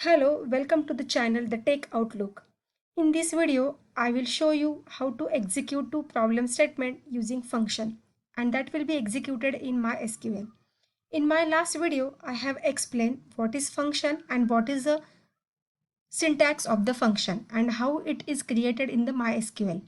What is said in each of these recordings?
Hello, welcome to the channel The Tech Outlook. In this video, I will show you how to execute two problem statement using function, and that will be executed in MySQL. In my last video, I have explained what is function and what is the syntax of the function and how it is created in the MySQL.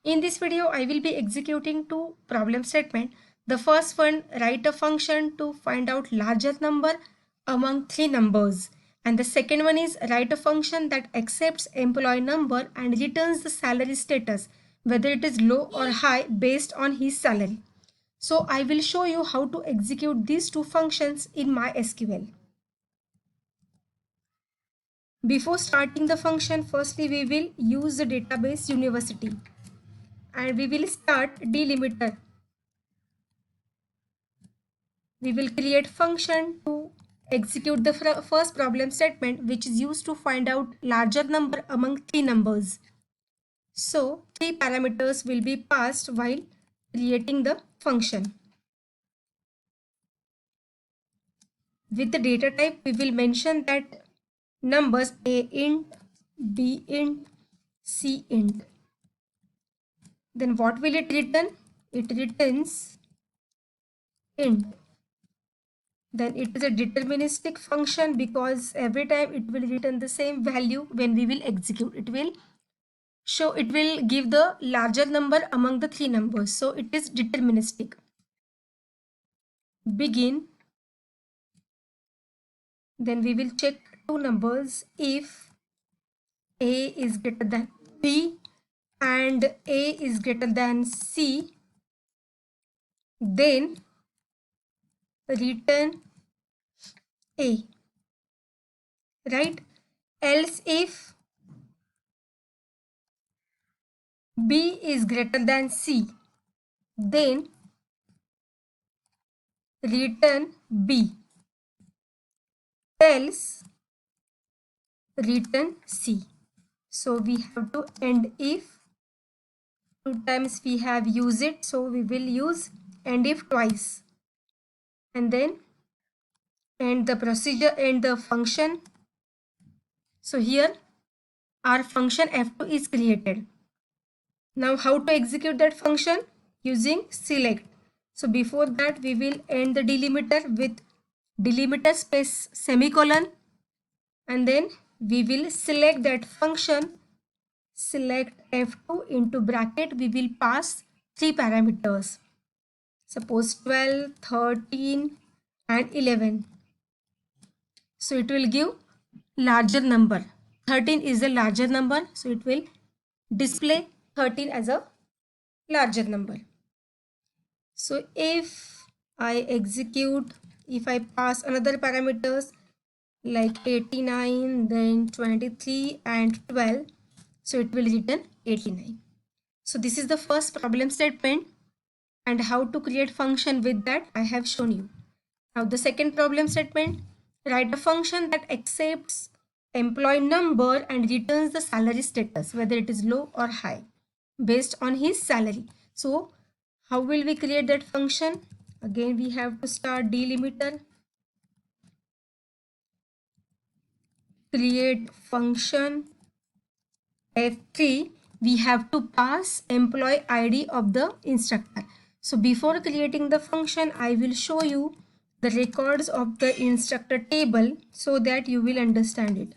In this video, I will be executing two problem statement. The first one, write a function to find out larger number among three numbers. And the second one is write a function that accepts employee number and returns the salary status, whether it is low or high based on his salary. So I will show you how to execute these two functions in MySQL. Before starting the function, firstly we will use the database university and we will start delimiter. We will create function to execute the first problem statement, which is used to find out larger number among three numbers. So three parameters will be passed while creating the function. With the data type, we will mention that numbers A int, B int, C int. Then what will it return? It returns int. Then it is a deterministic function because every time it will return the same value when we will execute. It will give the larger number among the three numbers. So it is deterministic. Begin. Then we will check two numbers. If A is greater than B and A is greater than C, then return A, right? Else if B is greater than C, then return B. Else return C. So we have to end if. Two times we have used it, so we will use end if twice. And then end the procedure, end the function. So here our function f2 is created. Now how to execute that function? Using select. So before that we will end the delimiter with delimiter space semicolon, and then we will select that function. Select f2 into bracket, we will pass three parameters. Suppose 12, 13 and 11. So it will give larger number. 13 is the larger number, so it will display 13 as a larger number. So if I execute, if I pass another parameters like 89, then 23 and 12, so it will return 89. So this is the first problem statement, and how to create function with that I have shown you. Now the second problem statement, write a function that accepts employee number and returns the salary status, whether it is low or high based on his salary. So how will we create that function? Again we have to start delimiter, create function f3. We have to pass employee ID of the instructor. So before creating the function, I will show you the records of the instructor table so that you will understand it.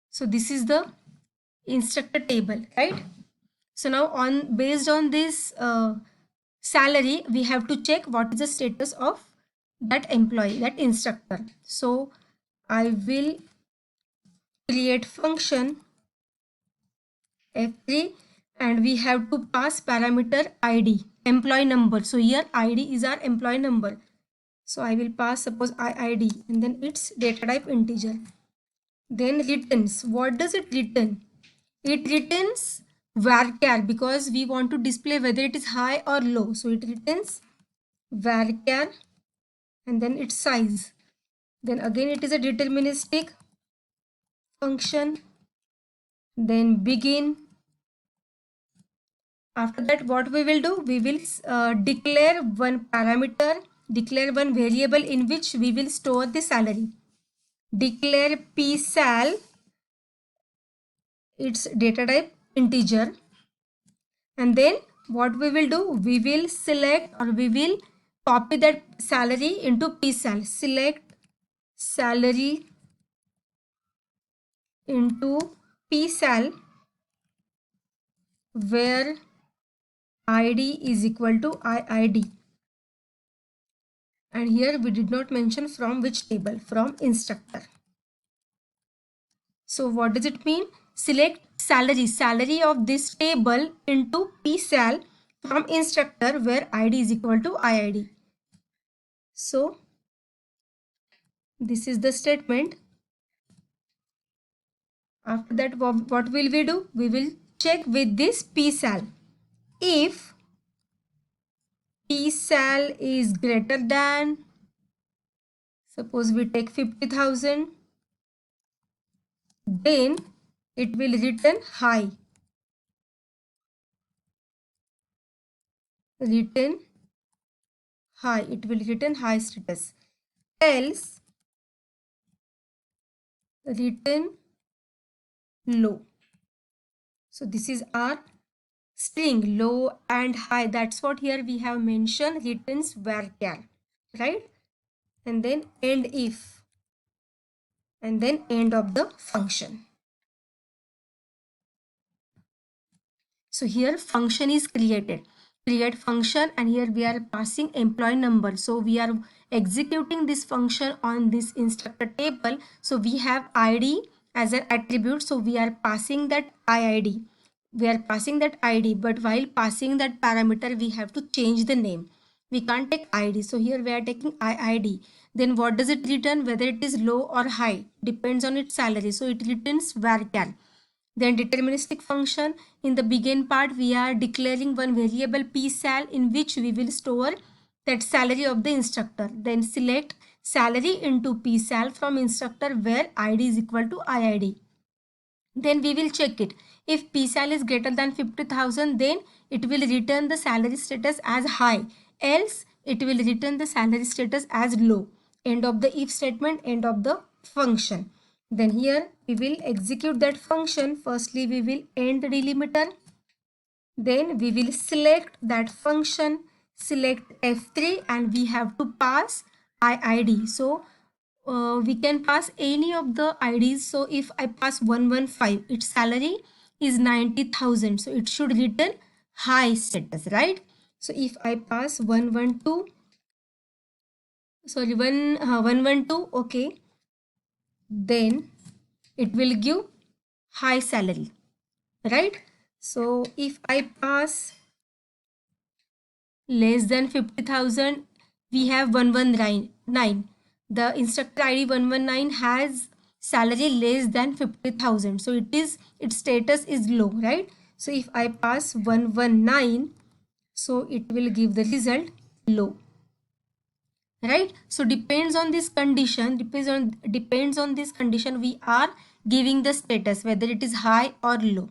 So this is the instructor table, right? So now based on this salary, we have to check what is the status of that employee, that instructor. So I will create function f3 and we have to pass parameter id, employee number. So here id is our employee number. So I will pass suppose iid and then its data type integer. Then returns. What does it return? It returns varchar because we want to display whether it is high or low. So it returns varchar and then its size. Then again it is a deterministic function. Then begin. After that what we will do? We will declare one parameter declare one variable in which we will store the salary. Declare psal, its data type integer, and then what we will do, we will select or we will copy that salary into psal. Select salary into psal where id is equal to iid, and here we did not mention from which table, from instructor. So what does it mean? Select salary of this table into psal from instructor where id is equal to iid. So this is the statement. After that, what will we do? We will check with this psal. If psal is greater than, suppose we take 50,000, then it will return high. It will return high status. Else return low. So this is our string, low and high. That's what here we have mentioned, returns varchar, right? And then end if, and then end of the function. So here function is created. Create function, and here we are passing employee number. So we are executing this function on this instructor table. So we have id as an attribute. So we are passing that iid. We are passing that id, but while passing that parameter, we have to change the name. We can't take id. So here we are taking iid. Then what does it return? Whether it is low or high depends on its salary. So it returns varchar. Then deterministic function, in the begin part we are declaring one variable psal in which we will store that salary of the instructor. Then select salary into psal from instructor where id is equal to iid. Then we will check it. If psal is greater than 50,000, then it will return the salary status as high, else it will return the salary status as low. End of the if statement, end of the function. Then here we will execute that function. Firstly we will end the delimiter, then we will select that function, select F3, and we have to pass iid. So we can pass any of the IDs. So if I pass 115, its salary is 90,000, so it should return high status, right? So if I pass 112, sorry, 112, okay, then it will give high salary, right? So if I pass less than 50,000, we have 119. The instructor ID 119 has salary less than 50,000. So its status is low, right? So if I pass 119, so it will give the result low, right? So depends on this condition, depends on this condition, we are giving the status whether it is high or low.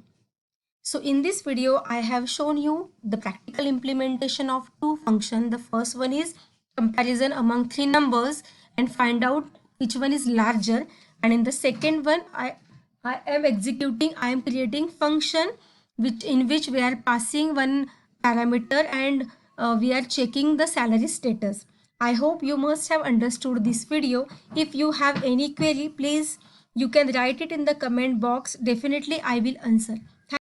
So in this video, I have shown you the practical implementation of two functions. The first one is comparison among three numbers and find out which one is larger. And in the second one, I am creating function in which we are passing one parameter and we are checking the salary status. I hope you must have understood this video. If you have any query, please you can write it in the comment box. Definitely I will answer.